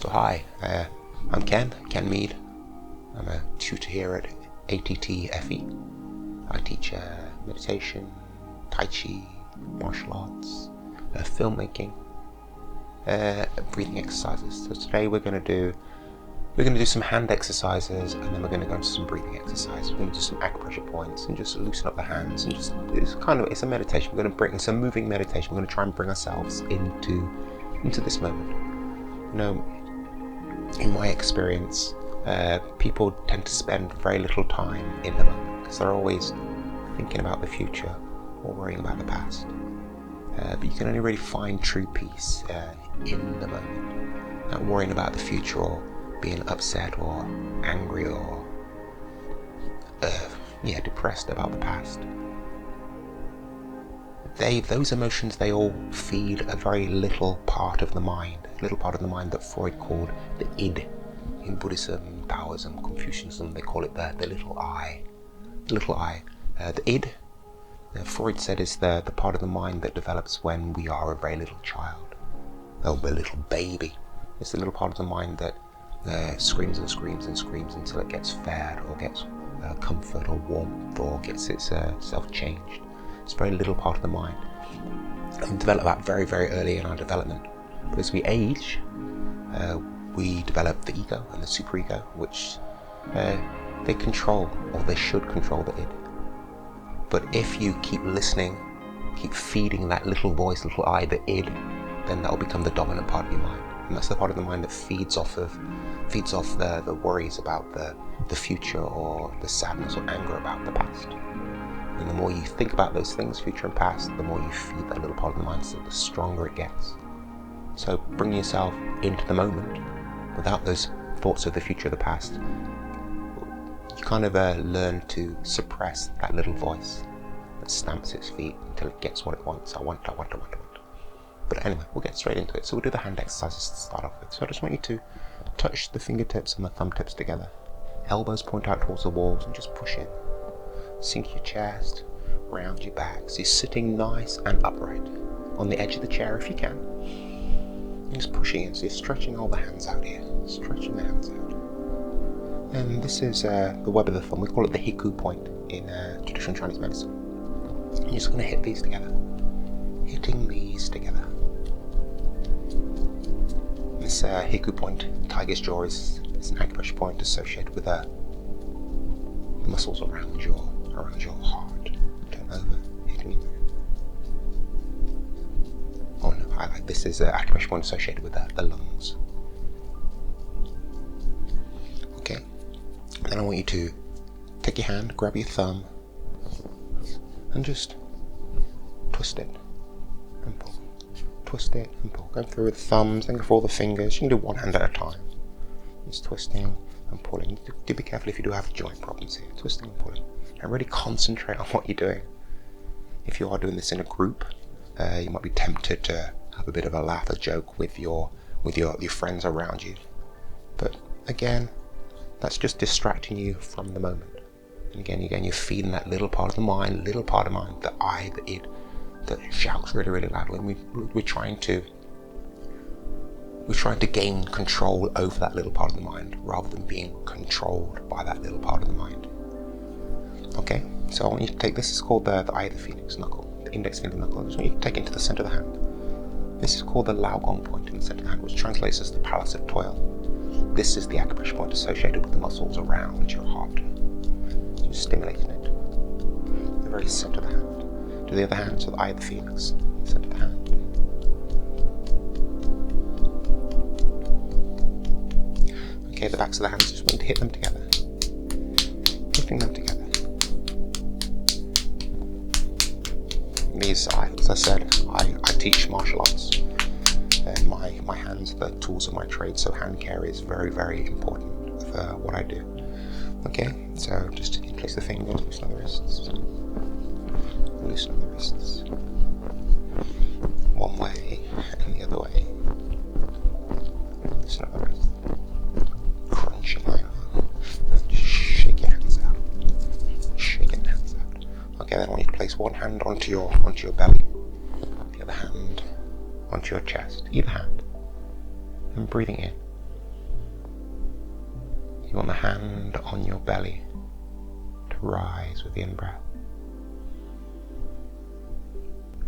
So hi, I'm Ken Mead. I'm a tutor here at ATT FE. I teach meditation, Tai Chi, martial arts, filmmaking, breathing exercises. So today we're going to do some hand exercises, and then we're going to go into some breathing exercises. We're going to do some acupressure points and just loosen up the hands, and it's a meditation. We're going to bring some moving meditation. We're going to try and bring ourselves into this moment. You know, in my experience, people tend to spend very little time in the moment because they're always thinking about the future or worrying about the past. But you can only really find true peace in the moment. Not worrying about the future or being upset or angry or depressed about the past. Those emotions, they all feed a very little part of the mind, that Freud called the id. In Buddhism, Taoism, Confucianism, they call it the little I. The little I. The id, Freud said, is the part of the mind that develops when we are a very little child. A little baby. It's the little part of the mind that screams and screams and screams until it gets fed or gets comfort or warmth or gets itself changed. It's a very little part of the mind. And we develop that very, very early in our development. But as we age, we develop the ego and the superego, which they control, or they should control, the id. But if you keep listening, keep feeding that little voice, little I, the id, then that will become the dominant part of your mind. And that's the part of the mind that feeds off the worries about the future or the sadness or anger about the past. And the more you think about those things, future and past, the more you feed that little part of the mind, so the stronger it gets. So bring yourself into the moment without those thoughts of the future or the past. You kind of learn to suppress that little voice that stamps its feet until it gets what it wants. I want. But anyway, we'll get straight into it. So we'll do the hand exercises to start off with. So I just want you to touch the fingertips and the thumb tips together. Elbows point out towards the walls and just push in. Sink your chest, round your back. So you're sitting nice and upright on the edge of the chair if you can. And just pushing in. So you're stretching all the hands out here. Stretching the hands out. And this is the web of the thumb. We call it the Hiku point in traditional Chinese medicine. And you're just going to hit these together. Hitting these together. This Hiku point, tiger's jaw, is an acupressure point associated with the muscles around your heart. Turn over, hitting it. Oh no, this is an acupressure point associated with the lungs. Okay, and then I want you to take your hand, grab your thumb, and just twist it and pull. Twist it and pull. Go through with the thumbs, then go for all the fingers. You can do one hand at a time. Just twisting and pulling. Do be careful if you do have joint problems here. Twisting and pulling. And really concentrate on what you're doing. If you are doing this in a group, you might be tempted to have a bit of a laugh, a joke with your friends around you. But again, that's just distracting you from the moment. And again, you're feeding that little part of the mind, the I, the id, that shouts really, really loudly. And we're trying to gain control over that little part of the mind rather than being controlled by that little part of the mind. Okay, so I want you to take this. Is called the eye of the phoenix knuckle, the index finger knuckle. I just want you to take it into the center of the hand. This is called the Lao Gong point in the center of the hand, which translates as the palace of toil. This is the acupressure point associated with the muscles around your heart. So stimulating it. The very center of the hand. To the other hand, so the eye of the phoenix, center of the hand. Okay, the backs of the hands, just want to hit them together. Hitting them together. These, as I said, I teach martial arts. And my hands are the tools of my trade, so hand care is very, very important for what I do. Okay, so just place the fingers, loosen on the wrists. Loosen on the wrists. One way and the other way. Loosen on the wrists. Crunch your mind on. Just shake your hands out. Shaking the hands out. Okay, then I want you to place one hand onto your belly, the other hand onto your chest, either hand, and breathing in. You want the hand on your belly to rise with the in-breath.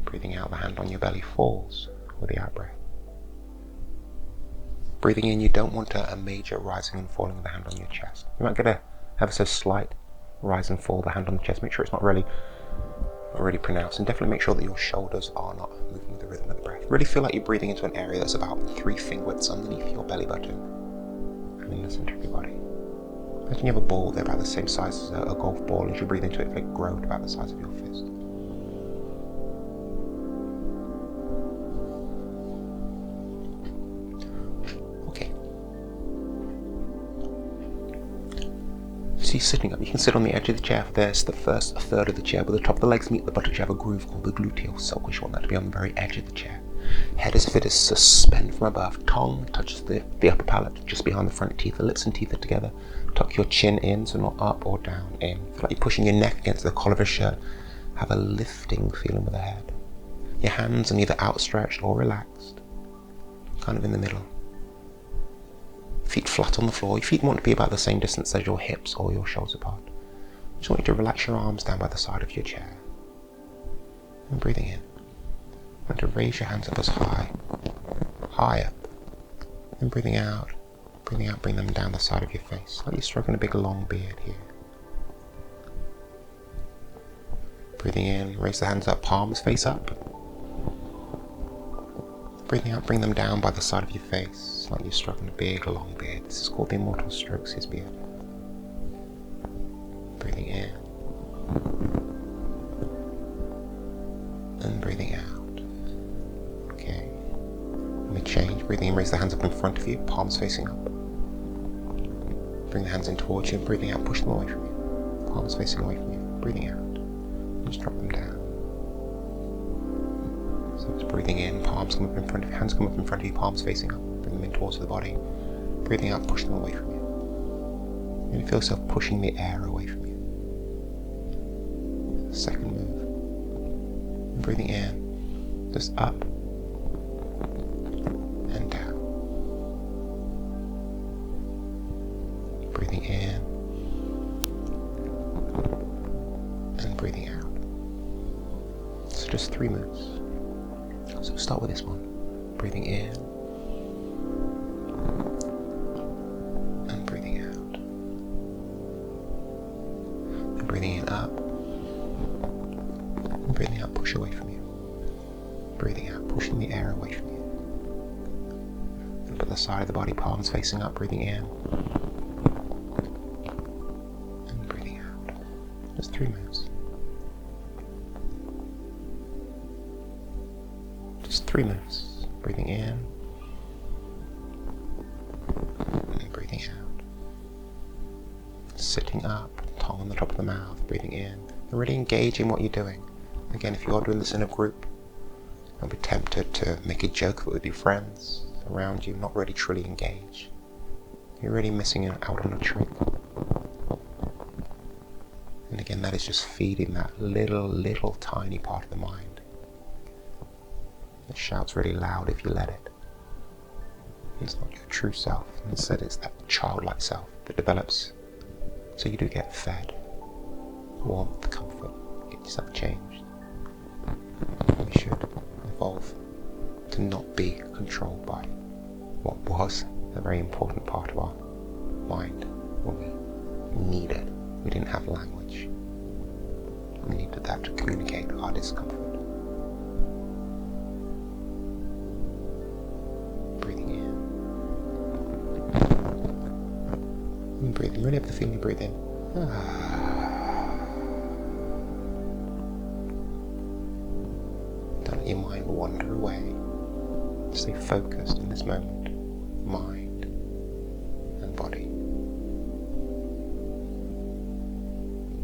Breathing out, the hand on your belly falls with the out-breath. Breathing in, you don't want a major rising and falling of the hand on your chest. You might get a ever so slight rise and fall of the hand on the chest. Make sure it's not really pronounced, and definitely make sure that your shoulders are not moving with the rhythm of the breath. Really feel like you're breathing into an area that's about 3 finger widths underneath your belly button and in the center of your body. Imagine you have a ball there about the same size as a golf ball, and as you breathe into it, it grows about the size of your fist. Okay. So you're sitting up. You can sit on the edge of the chair. There's the first third of the chair where the top of the legs meet the buttock. You have a groove called the gluteal sulcus. You want that to be on the very edge of the chair. Head as if it is suspended from above. Tongue touches the upper palate just behind the front teeth. The lips and teeth are together. Tuck your chin in, so not up or down, in. Feel like you're pushing your neck against the collar of a shirt. Have a lifting feeling with the head. Your hands are neither outstretched or relaxed. Kind of in the middle. Feet flat on the floor. Your feet want to be about the same distance as your hips or your shoulders apart. Just want you to relax your arms down by the side of your chair. And breathing in. Want to raise your hands up as high up. And breathing out, bring them down the side of your face, like you're stroking a big long beard here. Breathing in, raise the hands up, palms face up. Breathing out, bring them down by the side of your face, like you're stroking a big long beard. This is called the immortal strokes his beard. Breathing in. And breathing out. Okay. Mid-change, breathing in, raise the hands up in front of you, palms facing up. Bring the hands in towards you, breathing out, push them away from you. Palms facing away from you, breathing out. Just drop them down. So it's breathing in, palms come up in front of you, hands come up in front of you, palms facing up. Bring them in towards the body. Breathing out, push them away from you. You're going to feel yourself pushing the air away from you. Second move. And breathing in, just up and down. Breathing in and breathing out. So just 3 moves. So we'll start with this one. Breathing in and breathing out. And breathing in up. And breathing out, push away from you. Breathing out, pushing the air away from you. And put the side of the body, palms facing up, breathing in. And breathing out. Just 3 moves. Just 3 moves. Breathing in and breathing out. Sitting up, tongue on the top of the mouth, breathing in. And really engaging what you're doing. Again, if you are doing this in a group, don't be tempted to make a joke of it with your friends around you, not really truly engage. You're really missing out on a trick. And again, that is just feeding that little tiny part of the mind. It shouts really loud if you let it. It's not your true self. Instead, it's that childlike self that develops. So you do get fed warmth, comfort, get yourself changed. We should evolve to not be controlled by what was a very important part of our mind when we needed. We didn't have language. We needed that to communicate our discomfort. Breathing in. And breathing. Really have the feeling you breathe in. Don't let your mind wander away. Stay focused in this moment. Mind and body.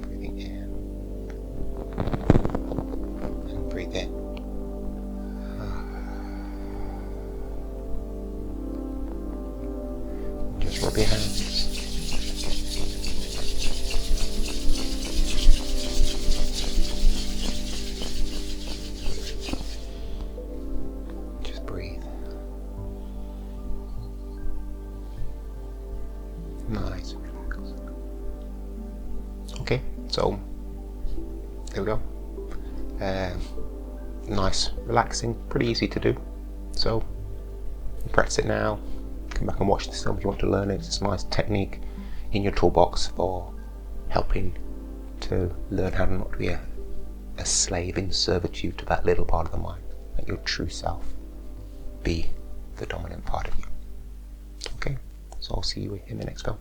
Breathing in. And breathe in. Just rub your hands. Just breathe. Okay, so there we go. Nice, relaxing, pretty easy to do. So practice it now. Come back and watch this film if you want to learn it. It's a nice technique in your toolbox for helping to learn how not to be a slave in servitude to that little part of the mind. Let your true self be the dominant part of you. Okay, so I'll see you in the next film.